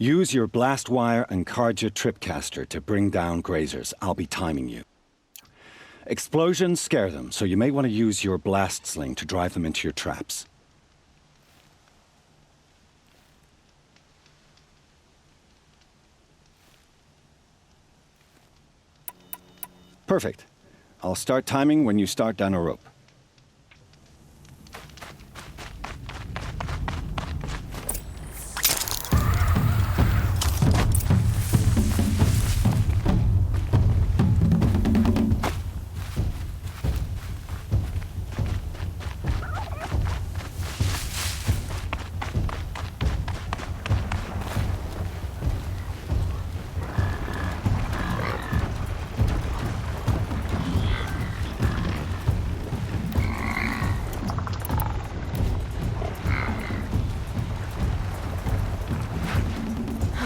Use your blast wire and Carja tripcaster to bring down grazers. I'll be timing you. Explosions scare them, so you may want to use your blast sling to drive them into your traps. Perfect. I'll start timing when you start down a rope.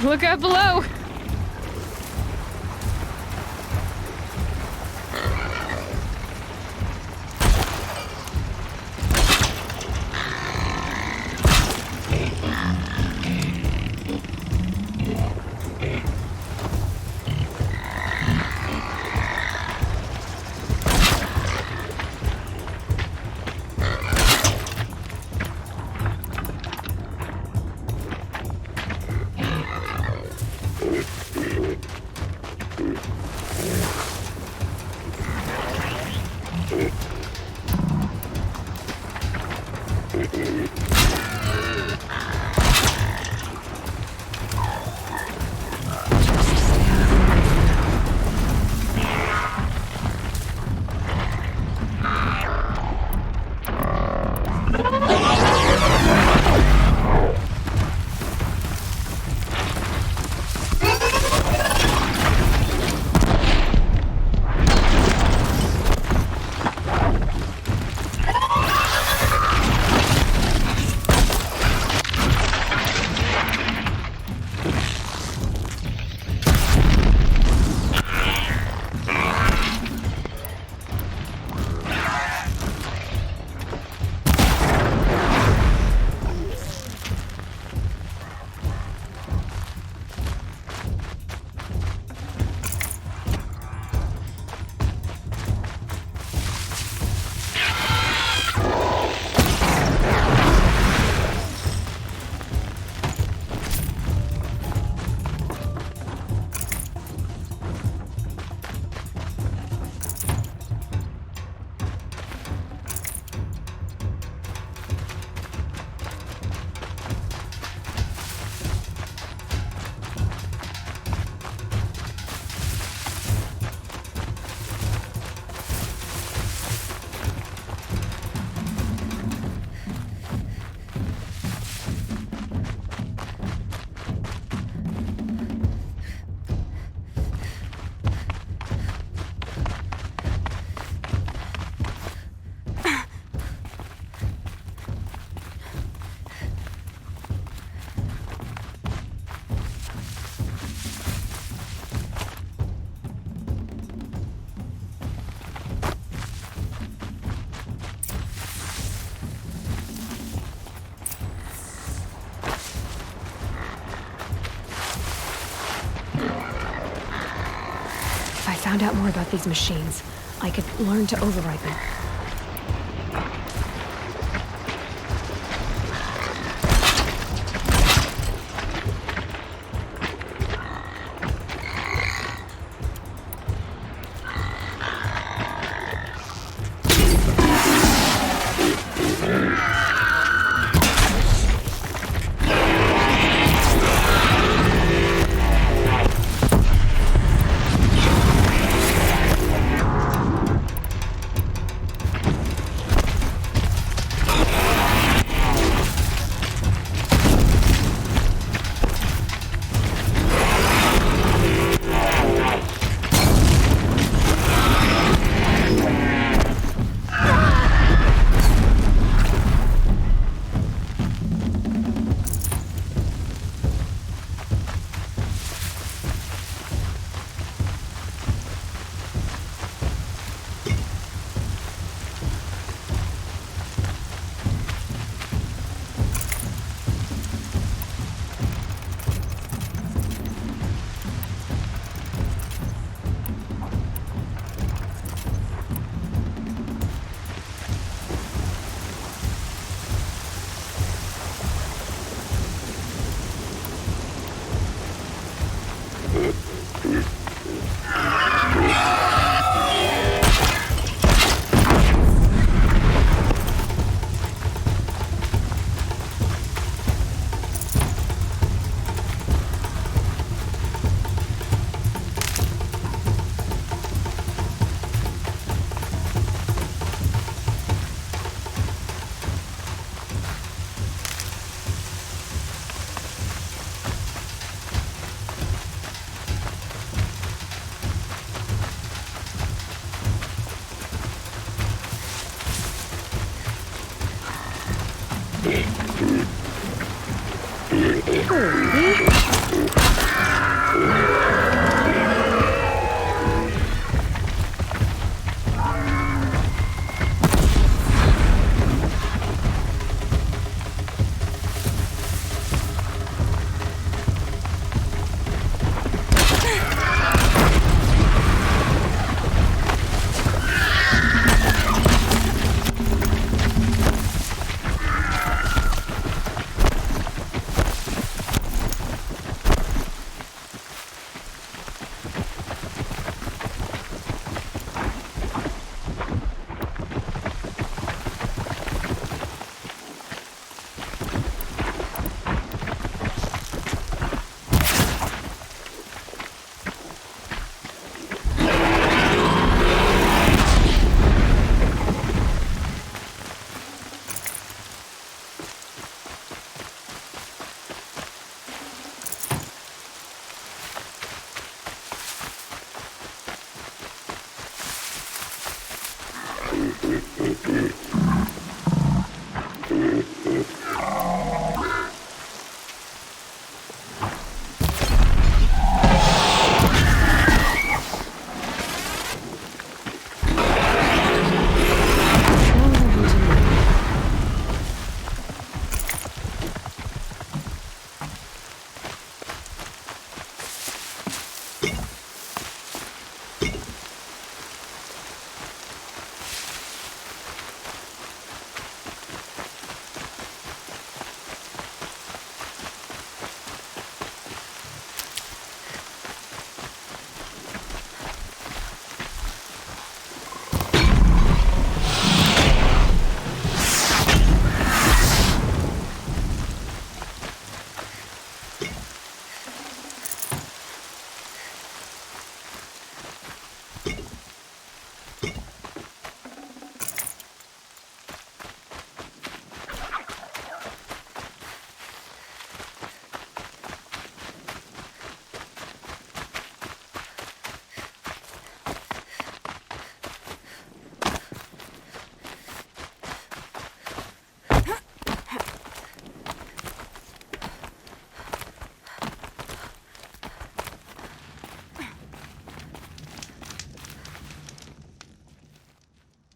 Look out below! Found out more about these machines. I could learn to override them.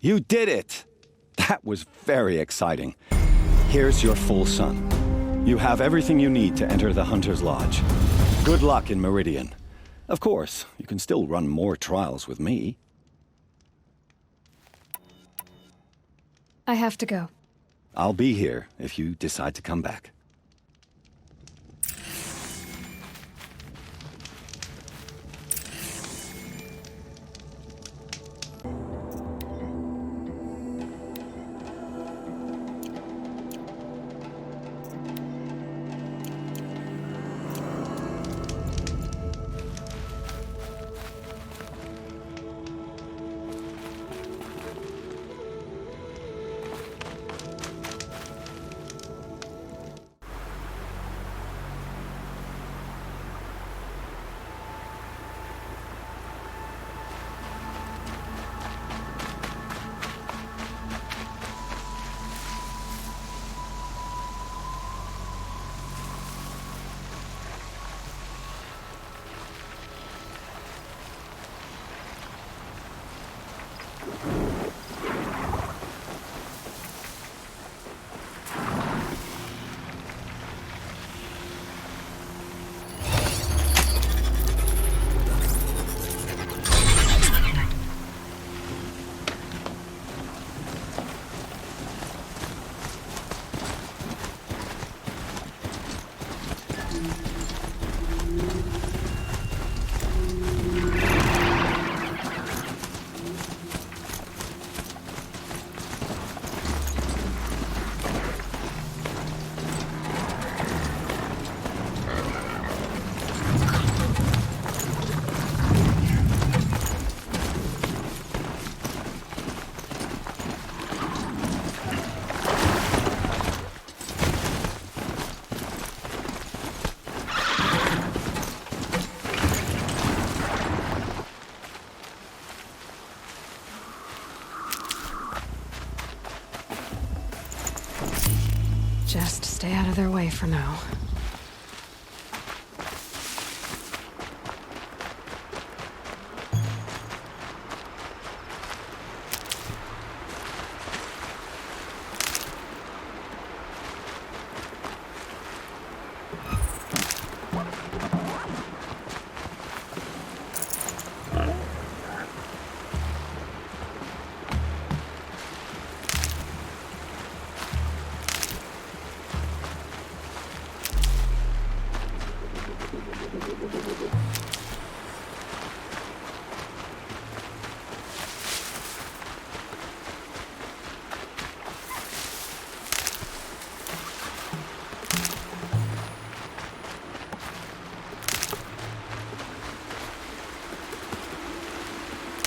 You did it! That was very exciting. Here's your full sun. You have everything you need to enter the Hunter's Lodge. Good luck in Meridian. Of course, you can still run more trials with me. I have to go. I'll be here if you decide to come back. for now.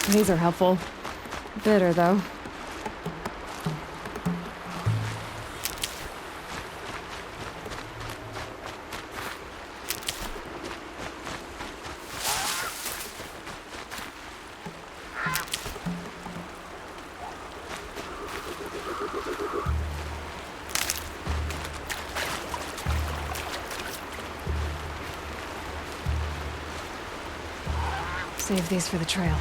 These are helpful. Bitter, though. Save these for the trail.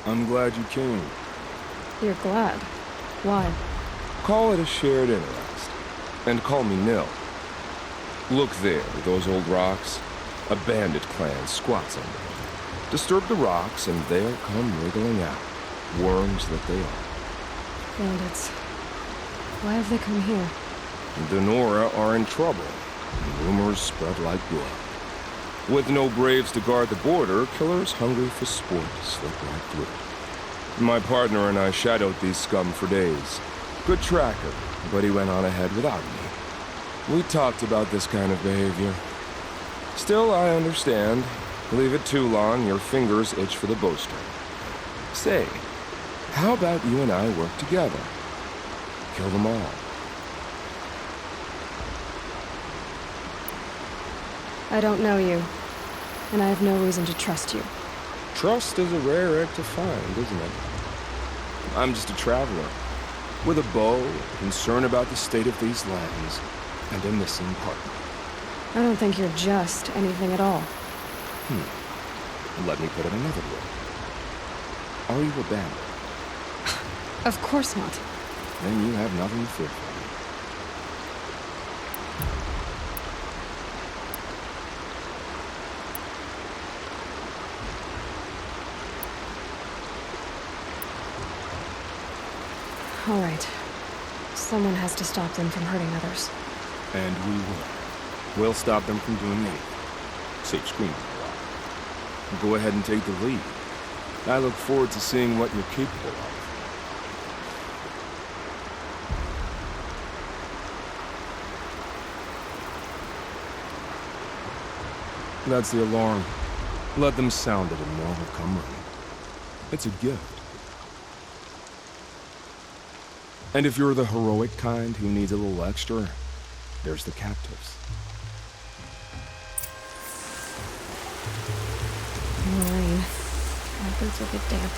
I'm glad you came. You're glad. Why? Call it a shared interest. And call me Nil. Look there, those old rocks. A bandit clan squats under them. Disturb the rocks and they'll come wriggling out. Worms that they are. Bandits. Why have they come here? The Nora are in trouble. And rumors spread like blood. With no braves to guard the border, killers hungry for sport slip right through it. My partner and I shadowed these scum for days. Good tracker, but he went on ahead without me. We talked about this kind of behavior. Still, I understand. Leave it too long, your fingers itch for the bowstring. Say, how about you and I work together? Kill them all. I don't know you, and I have no reason to trust you. Trust is a rare egg to find, isn't it? I'm just a traveler, with a bow, concern about the state of these lands, and a missing partner. I don't think you're just anything at all. Let me put it another way. Are you a bandit? Of course not. Then you have nothing to fear from me. All right. Someone has to stop them from hurting others. And we will. We'll stop them from doing anything. Save screaming a while. Go ahead and take the lead. I look forward to seeing what you're capable of. That's the alarm. Let them sound it and more will come running. It's a gift. And if you're the heroic kind who needs a little extra, there's the captives. Rain. My boots will get damp.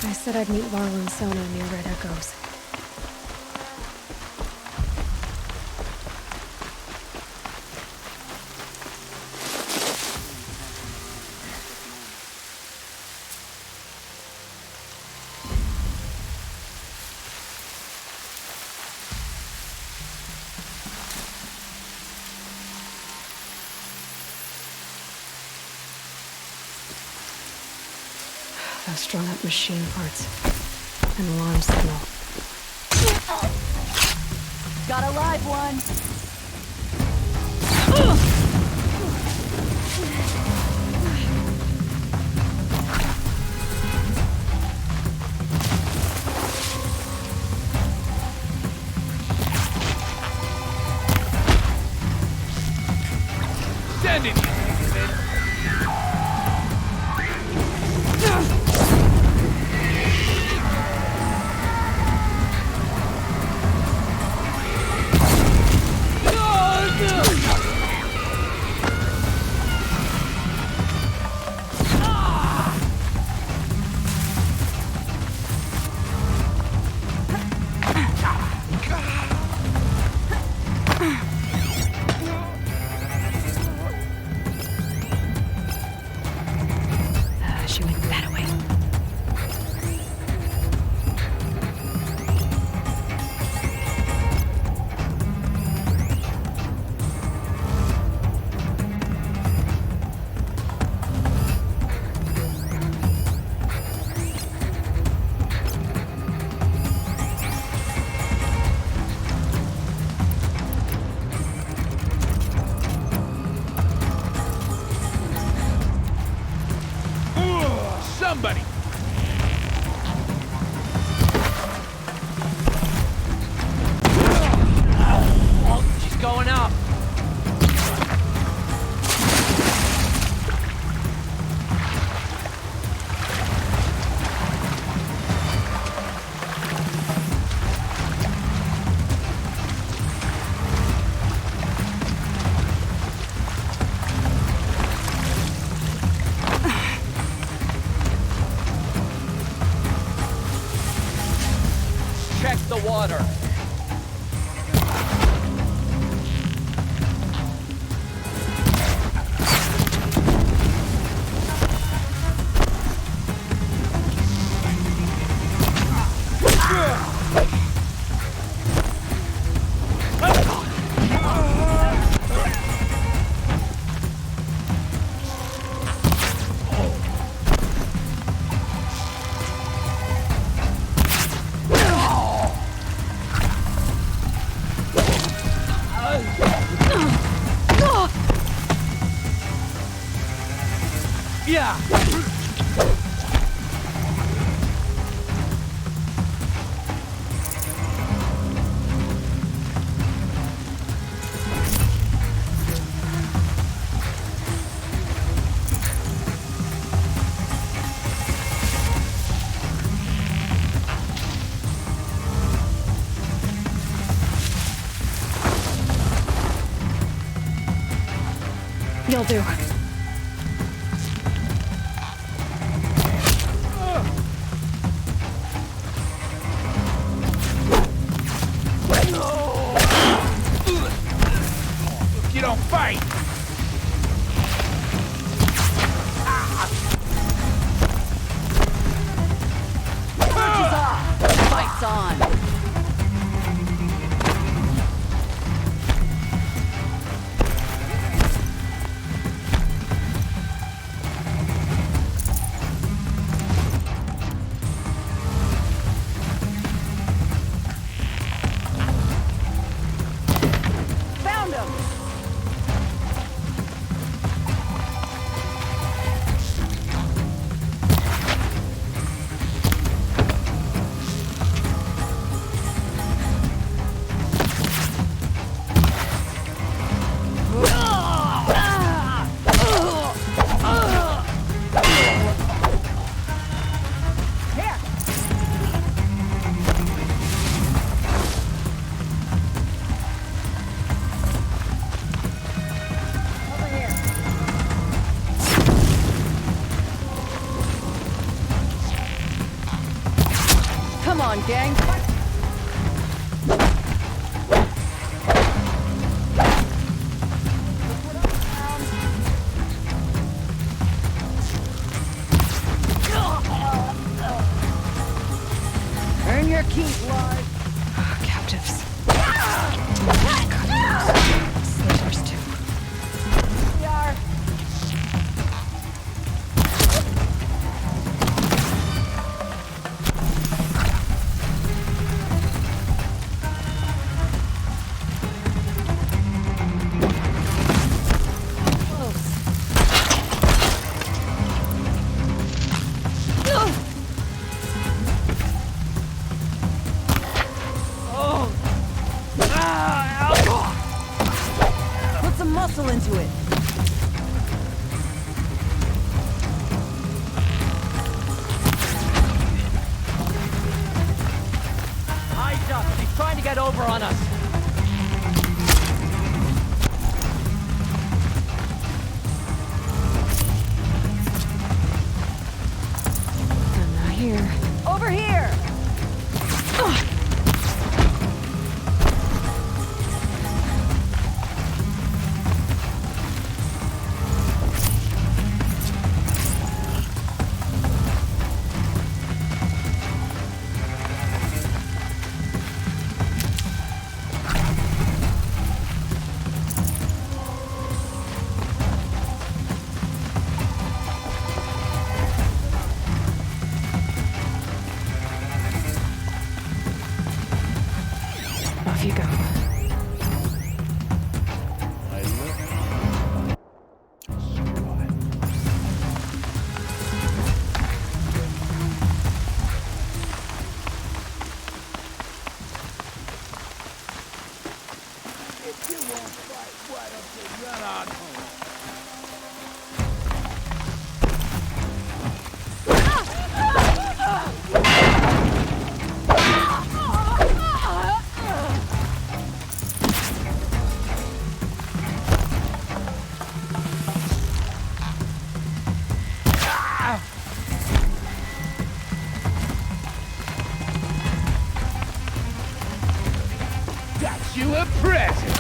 I said I'd meet Varl and Sona near Red Echoes. Those strung up machine parts. An alarm signal. Got a live one. Bandit! She went that way. Somebody! She's going up! Check the water. Yeah! You'll do. You don't fight! Torches off. Fight's on. Found him. gang. Earn your keep, Lord. Captives. Slavers, too. We are. Put some muscle into it. Eyes up. He's trying to get over on us. I'm not here. Over here. Off you go. Got you a present.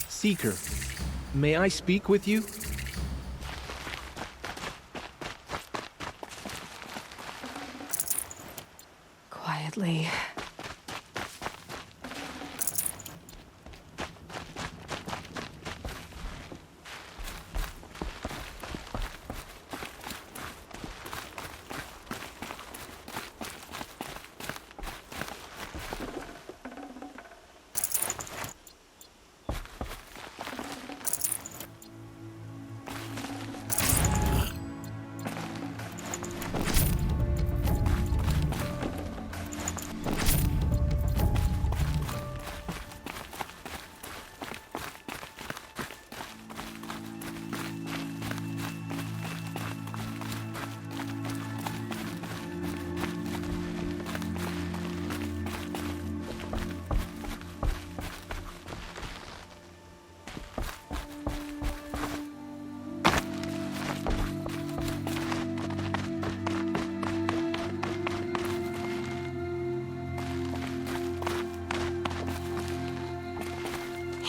Seeker, may I speak with you? Quietly.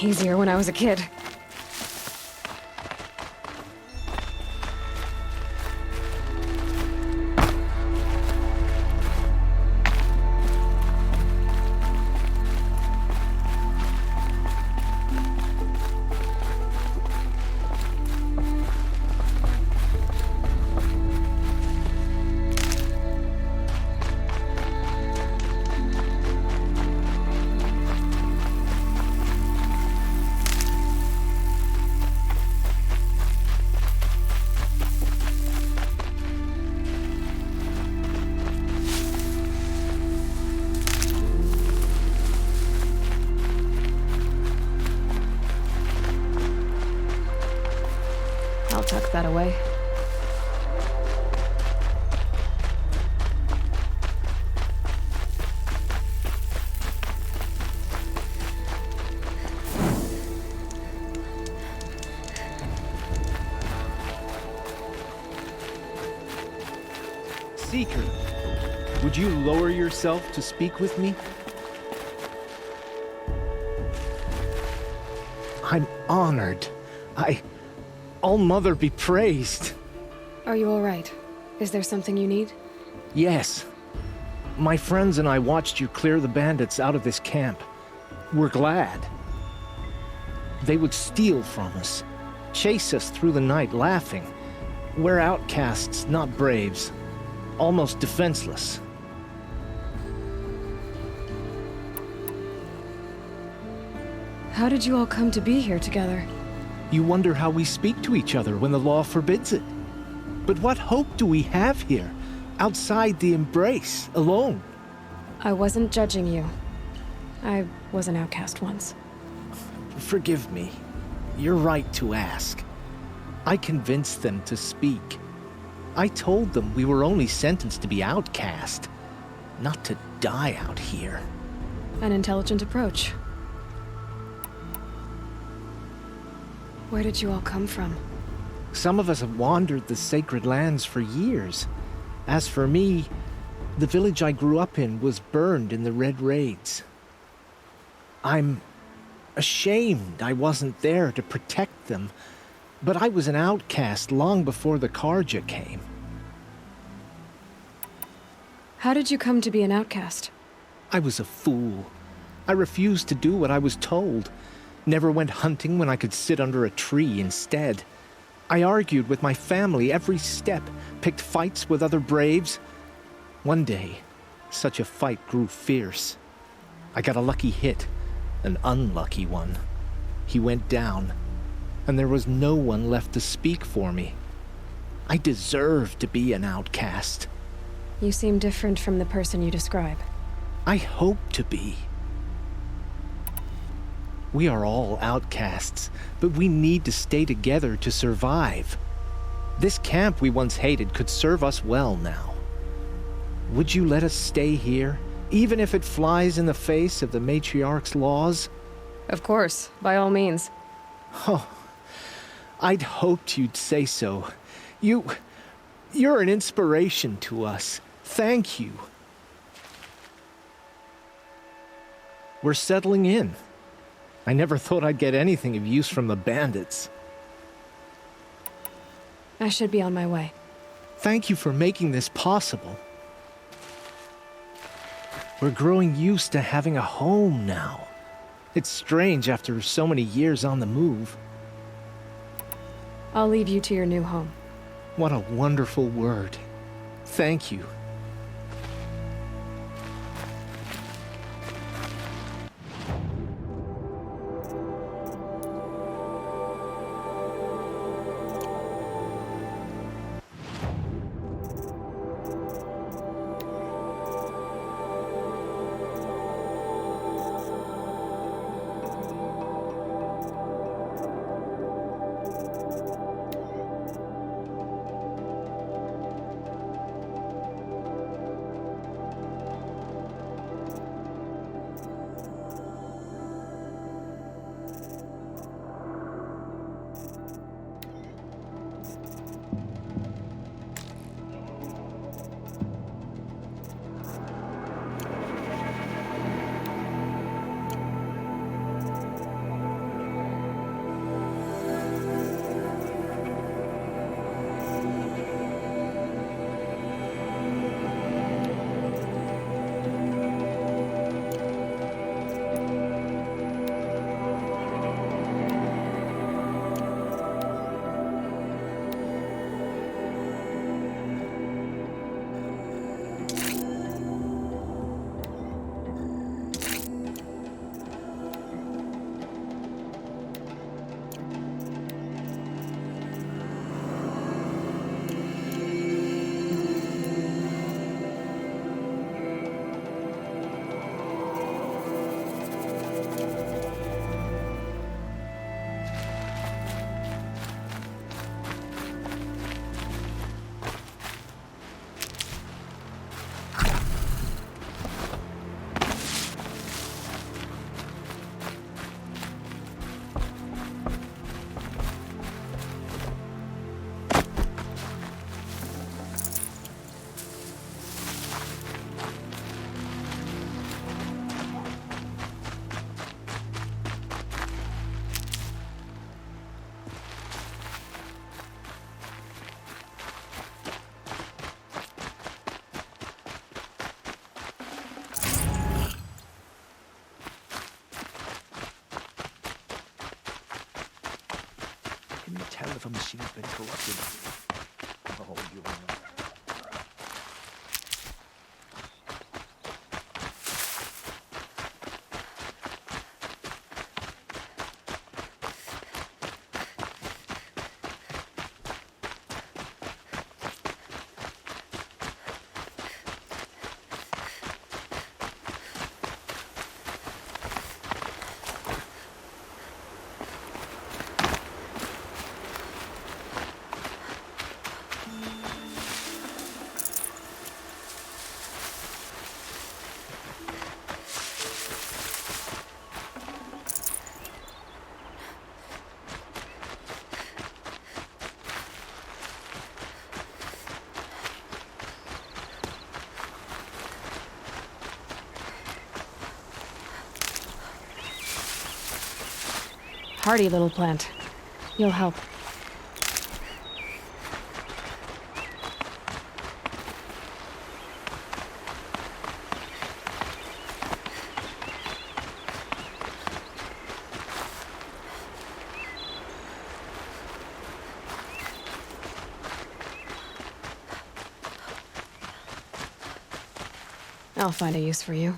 Easier when I was a kid. that away. Seeker, would you lower yourself to speak with me? I'm honored. All-Mother be praised. Are you all right? Is there something you need? Yes. My friends and I watched you clear the bandits out of this camp. We're glad. They would steal from us, chase us through the night laughing. We're outcasts, not braves. Almost defenseless. How did you all come to be here together? You wonder how we speak to each other when the law forbids it. But what hope do we have here, outside the embrace, alone? I wasn't judging you. I was an outcast once. Forgive me. You're right to ask. I convinced them to speak. I told them we were only sentenced to be outcast, not to die out here. An intelligent approach. Where did you all come from? Some of us have wandered the sacred lands for years. As for me, the village I grew up in was burned in the Red Raids. I'm ashamed I wasn't there to protect them, but I was an outcast long before the Karja came. How did you come to be an outcast? I was a fool. I refused to do what I was told. Never went hunting when I could sit under a tree instead. I argued with my family every step, picked fights with other braves. One day, such a fight grew fierce. I got a lucky hit, an unlucky one. He went down, and there was no one left to speak for me. I deserved to be an outcast. You seem different from the person you describe. I hope to be. We are all outcasts, but we need to stay together to survive. This camp we once hated could serve us well now. Would you let us stay here, even if it flies in the face of the matriarch's laws? Of course, by all means. Oh, I'd hoped you'd say so. You're an inspiration to us. Thank you. We're settling in. I never thought I'd get anything of use from the bandits. I should be on my way. Thank you for making this possible. We're growing used to having a home now. It's strange after so many years on the move. I'll leave you to your new home. What a wonderful word. Thank you. The machine's been corrupted. Oh, you'll know. Hardy little plant. You'll help. I'll find a use for you.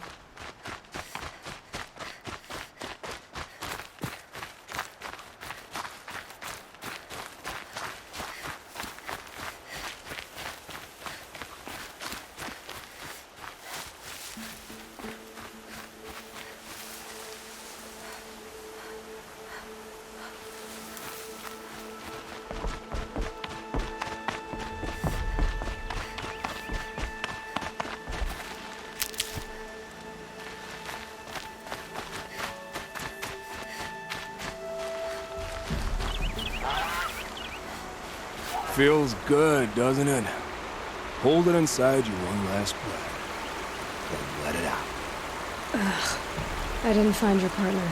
Feels good, doesn't it? Hold it inside you one last breath. Then let it out. I didn't find your partner.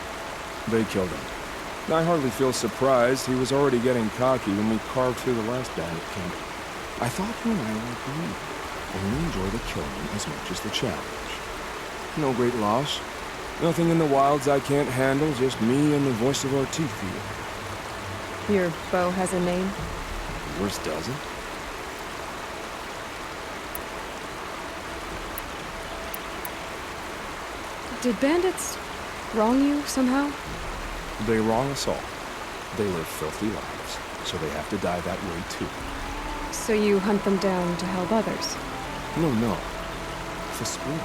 They killed him. I hardly feel surprised. He was already getting cocky when we carved through the last bandit camp. I thought you and I were agreed. Only enjoy the killing as much as the challenge. No great loss. Nothing in the wilds I can't handle, just me and the voice of our teeth here. Your bow has a name? Yours doesn't. Did bandits wrong you somehow? They wrong us all. They live filthy lives, so they have to die that way too. So you hunt them down to help others? No. For sport.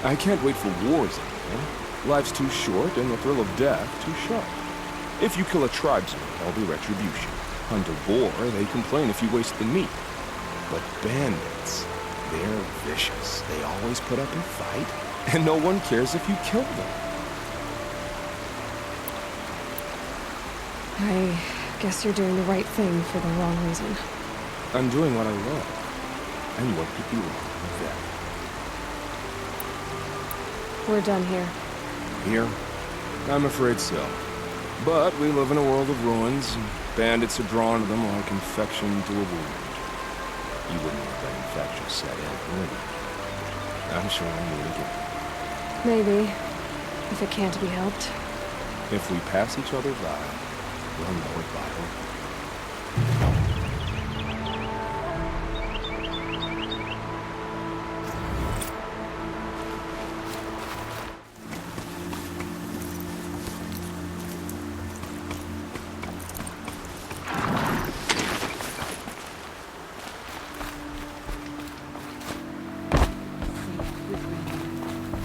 I can't wait for wars anymore. Life's too short and the thrill of death too sharp. If you kill a tribesman, there'll be retribution. Hunt a boar, they complain if you waste the meat. But bandits, they're vicious. They always put up a fight, and no one cares if you kill them. I guess you're doing the right thing for the wrong reason. I'm doing what I love. And what could be wrong with that? We're done here. Here? I'm afraid so. But we live in a world of ruins, and bandits are drawn to them like infection to a wound. You wouldn't let that infection set in, would you? I'm sure I mean again. Maybe. If it can't be helped. If we pass each other by, we'll know it by heart.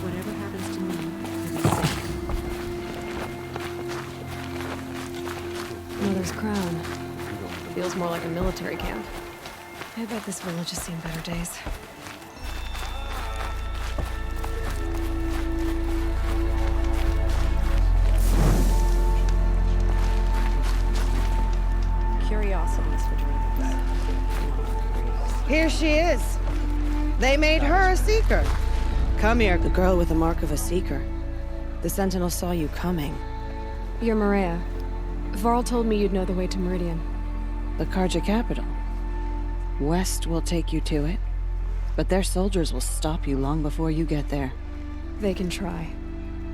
Whatever happens to me, Mother's crown. Feels more like a military camp. I bet this village has seen better days. curiosities for dreams. Here she is. They made her a seeker. Come here. The girl with the mark of a seeker. The Sentinel saw you coming. You're Maria. Varl told me you'd know the way to Meridian. The Karja capital. West will take you to it, but their soldiers will stop you long before you get there. They can try.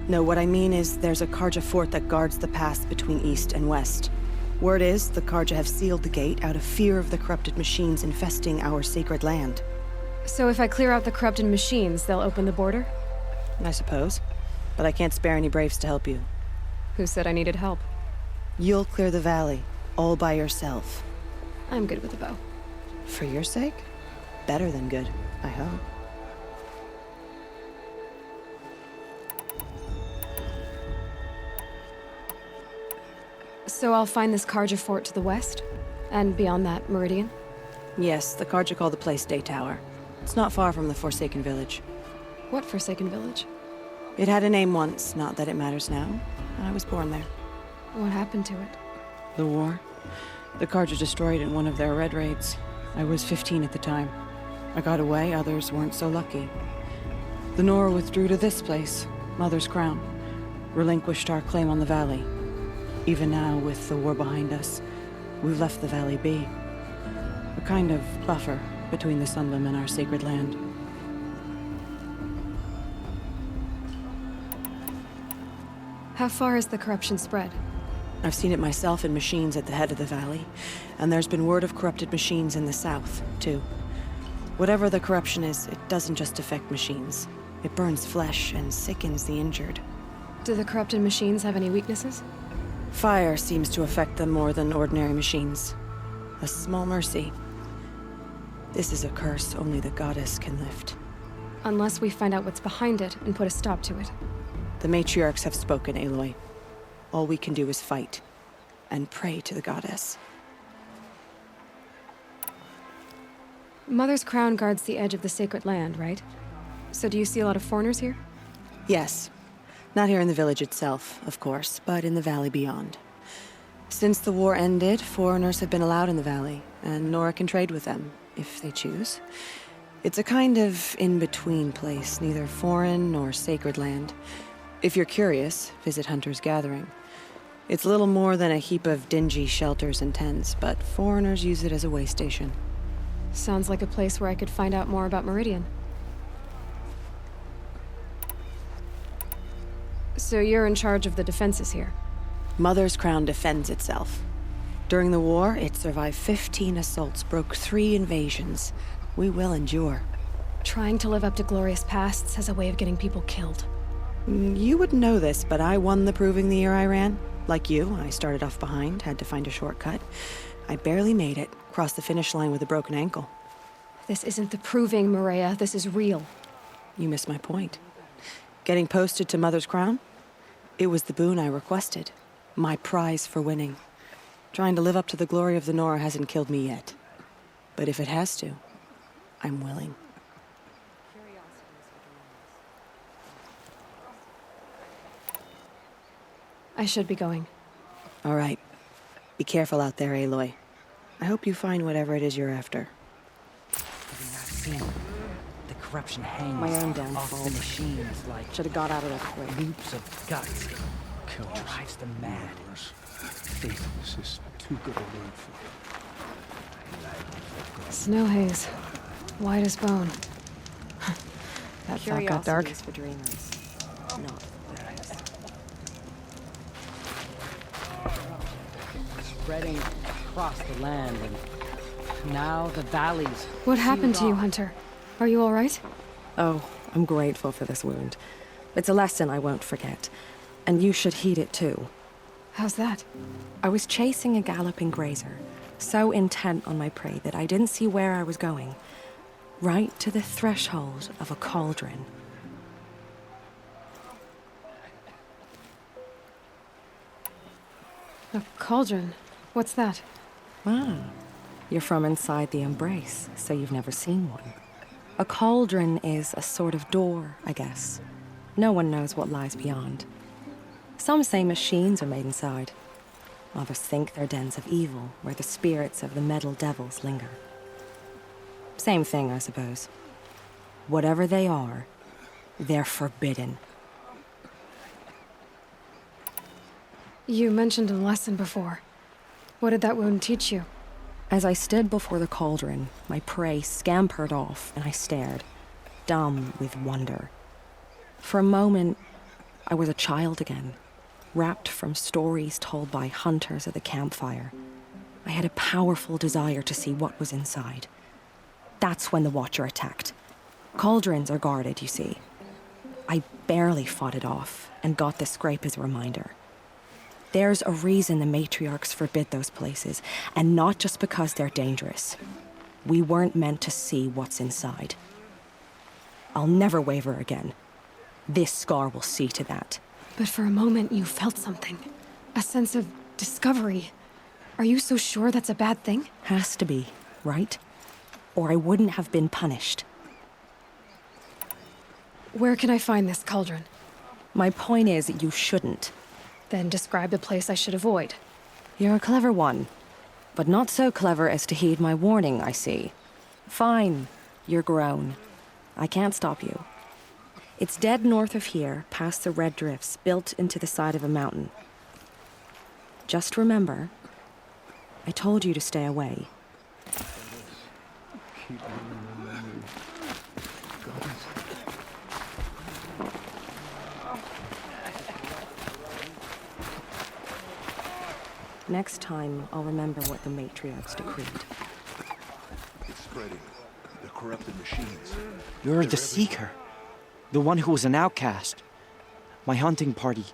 No, what I mean is there's a Karja fort that guards the pass between east and west. Word is, the Karja have sealed the gate out of fear of the corrupted machines infesting our sacred land. So if I clear out the corrupted machines, they'll open the border? I suppose. But I can't spare any braves to help you. Who said I needed help? You'll clear the valley, all by yourself. I'm good with a bow. For your sake? Better than good, I hope. So I'll find this Karja fort to the west? And beyond that, Meridian? Yes, the Karja call the place Day Tower. It's not far from the Forsaken Village. What Forsaken Village? It had a name once, not that it matters now. I was born there. What happened to it? The war. The Karja destroyed it in one of their red raids. I was 15 at the time. I got away, others weren't so lucky. The Nora withdrew to this place, Mother's Crown. Relinquished our claim on the valley. Even now, with the war behind us, we've left the valley be. A kind of buffer between the Sunlim and our sacred land. How far has the corruption spread? I've seen it myself in machines at the head of the valley, and there's been word of corrupted machines in the south, too. Whatever the corruption is, it doesn't just affect machines. It burns flesh and sickens the injured. Do the corrupted machines have any weaknesses? Fire seems to affect them more than ordinary machines. A small mercy. This is a curse only the goddess can lift. Unless we find out what's behind it and put a stop to it. The matriarchs have spoken, Aloy. All we can do is fight, and pray to the goddess. Mother's Crown guards the edge of the sacred land, right? So do you see a lot of foreigners here? Yes. Not here in the village itself, of course, but in the valley beyond. Since the war ended, foreigners have been allowed in the valley, and Nora can trade with them, if they choose. It's a kind of in-between place, neither foreign nor sacred land. If you're curious, visit Hunter's Gathering. It's little more than a heap of dingy shelters and tents, but foreigners use it as a way station. Sounds like a place where I could find out more about Meridian. So you're in charge of the defenses here? Mother's Crown defends itself. During the war, it survived 15 assaults, broke 3 invasions. We will endure. Trying to live up to glorious pasts has a way of getting people killed. You wouldn't know this, but I won the proving the year I ran. Like you, I started off behind, had to find a shortcut. I barely made it, crossed the finish line with a broken ankle. This isn't the proving, Maria. This is real. You missed my point. Getting posted to Mother's Crown? It was the boon I requested. My prize for winning. Trying to live up to the glory of the Nora hasn't killed me yet. But if it has to, I'm willing. I should be going. All right. Be careful out there, Aloy. I hope you find whatever it is you're after. Have you not seen? The corruption hangs My own off downfall. the machines like Should have got out of that quick. loops of guts. Drives them mad. This is too good a word for it. Snow haze. White as bone. That thought got dark. For dreamers, not theirs. Spreading across the land, and now the valleys. What happened to you, sealed off. Hunter? Are you all right? Oh, I'm grateful for this wound. It's a lesson I won't forget. And you should heed it too. How's that? I was chasing a galloping grazer, so intent on my prey that I didn't see where I was going. Right to the threshold of a cauldron. A cauldron? What's that? Ah, you're from inside the embrace, so you've never seen one. A cauldron is a sort of door, I guess. No one knows what lies beyond. Some say machines are made inside. Others think they're dens of evil, where the spirits of the metal devils linger. Same thing, I suppose. Whatever they are, they're forbidden. You mentioned a lesson before. What did that wound teach you? As I stood before the cauldron, my prey scampered off, and I stared, dumb with wonder. For a moment, I was a child again, wrapped from stories told by hunters at the campfire. I had a powerful desire to see what was inside. That's when the Watcher attacked. Cauldrons are guarded, you see. I barely fought it off, and got the scrape as a reminder. There's a reason the matriarchs forbid those places, and not just because they're dangerous. We weren't meant to see what's inside. I'll never waver again. This scar will see to that. But for a moment, you felt something. A sense of discovery. Are you so sure that's a bad thing? Has to be, right? Or I wouldn't have been punished. Where can I find this cauldron? My point is, you shouldn't. Then describe the place I should avoid. You're a clever one. But not so clever as to heed my warning, I see. Fine, you're grown. I can't stop you. It's dead north of here, past the red drifts, built into the side of a mountain. Just remember, I told you to stay away. Next time, I'll remember what the matriarchs decreed. It's spreading. The corrupted machines. You're the Seeker. The one who was an outcast. My hunting party.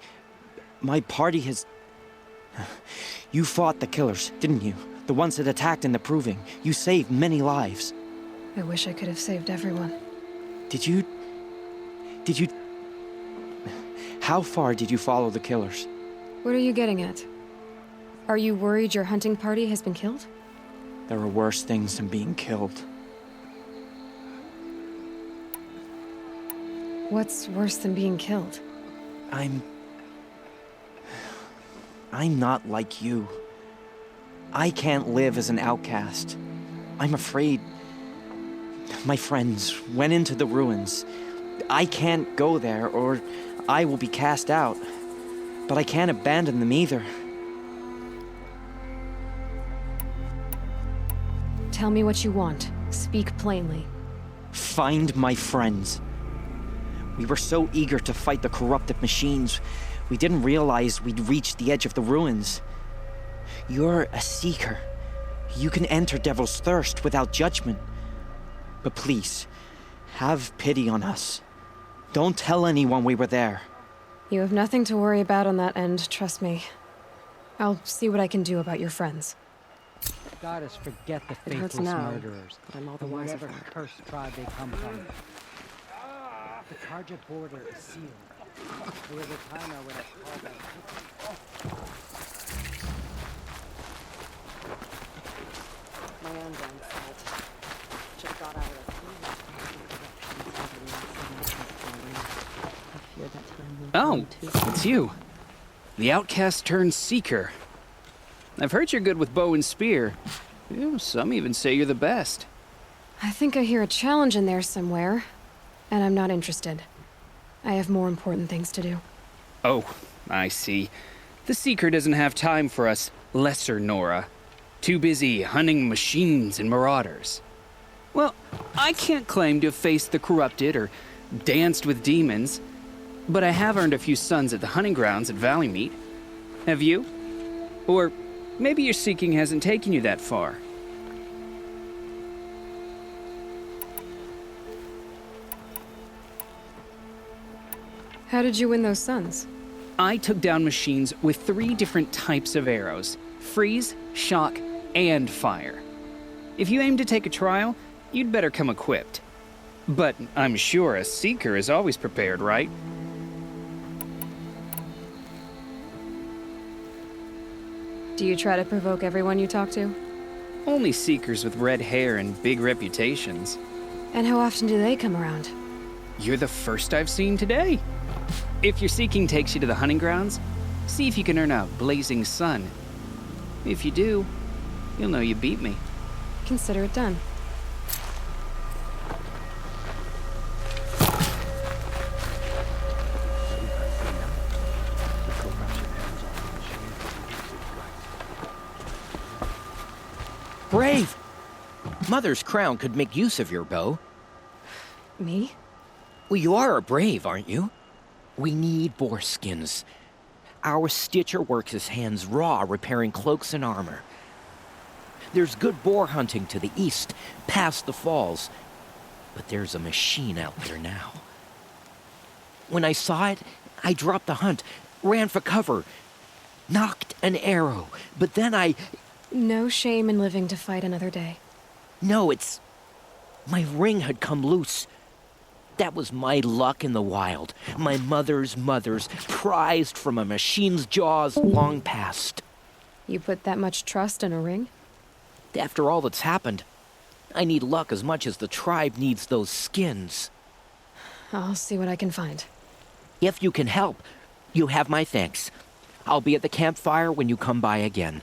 My party has... You fought the killers, didn't you? The ones that attacked in the Proving. You saved many lives. I wish I could have saved everyone. Did you... How far did you follow the killers? What are you getting at? Are you worried your hunting party has been killed? There are worse things than being killed. What's worse than being killed? I'm not like you. I can't live as an outcast. I'm afraid. My friends went into the ruins. I can't go there, or I will be cast out. But I can't abandon them either. Tell me what you want. Speak plainly. Find my friends. We were so eager to fight the corrupted machines, we didn't realize we'd reached the edge of the ruins. You're a Seeker. You can enter Devil's Thirst without judgment. But please, have pity on us. Don't tell anyone we were there. You have nothing to worry about on that end, trust me. I'll see what I can do about your friends. Goddess, forget the It hurts faithless now, murderers. but I'm all the and wiser whatever for it. cursed tribe they come from. The Karja border is sealed. There was a time I would have called that. My own damn fault. Should have got out of it. Oh, it's you. The outcast turned seeker. I've heard you're good with bow and spear. Some even say you're the best. I think I hear a challenge in there somewhere, and I'm not interested. I have more important things to do. Oh, I see. The Seeker doesn't have time for us lesser Nora. Too busy hunting machines and marauders. Well, I can't claim to have faced the corrupted or danced with demons, but I have earned a few suns at the hunting grounds at Valley Meet. Have you? Or maybe your seeking hasn't taken you that far. How did you win those suns? I took down machines with 3 different types of arrows: freeze, shock, and fire. If you aim to take a trial, you'd better come equipped. But I'm sure a seeker is always prepared, right? Do you try to provoke everyone you talk to? Only seekers with red hair and big reputations. And how often do they come around? You're the first I've seen today. If your seeking takes you to the hunting grounds, see if you can earn a blazing sun. If you do, you'll know you beat me. Consider it done. Brave! Mother's crown could make use of your bow. Me? Well, you are a brave, aren't you? We need boar skins. Our stitcher works his hands raw repairing cloaks and armor. There's good boar hunting to the east, past the falls. But there's a machine out there now. When I saw it, I dropped the hunt, ran for cover, knocked an arrow, but then I... No shame in living to fight another day. No, it's... My ring had come loose. That was my luck in the wild. My mother's prized from a machine's jaws long past. You put that much trust in a ring? After all that's happened, I need luck as much as the tribe needs those skins. I'll see what I can find. If you can help, you have my thanks. I'll be at the campfire when you come by again.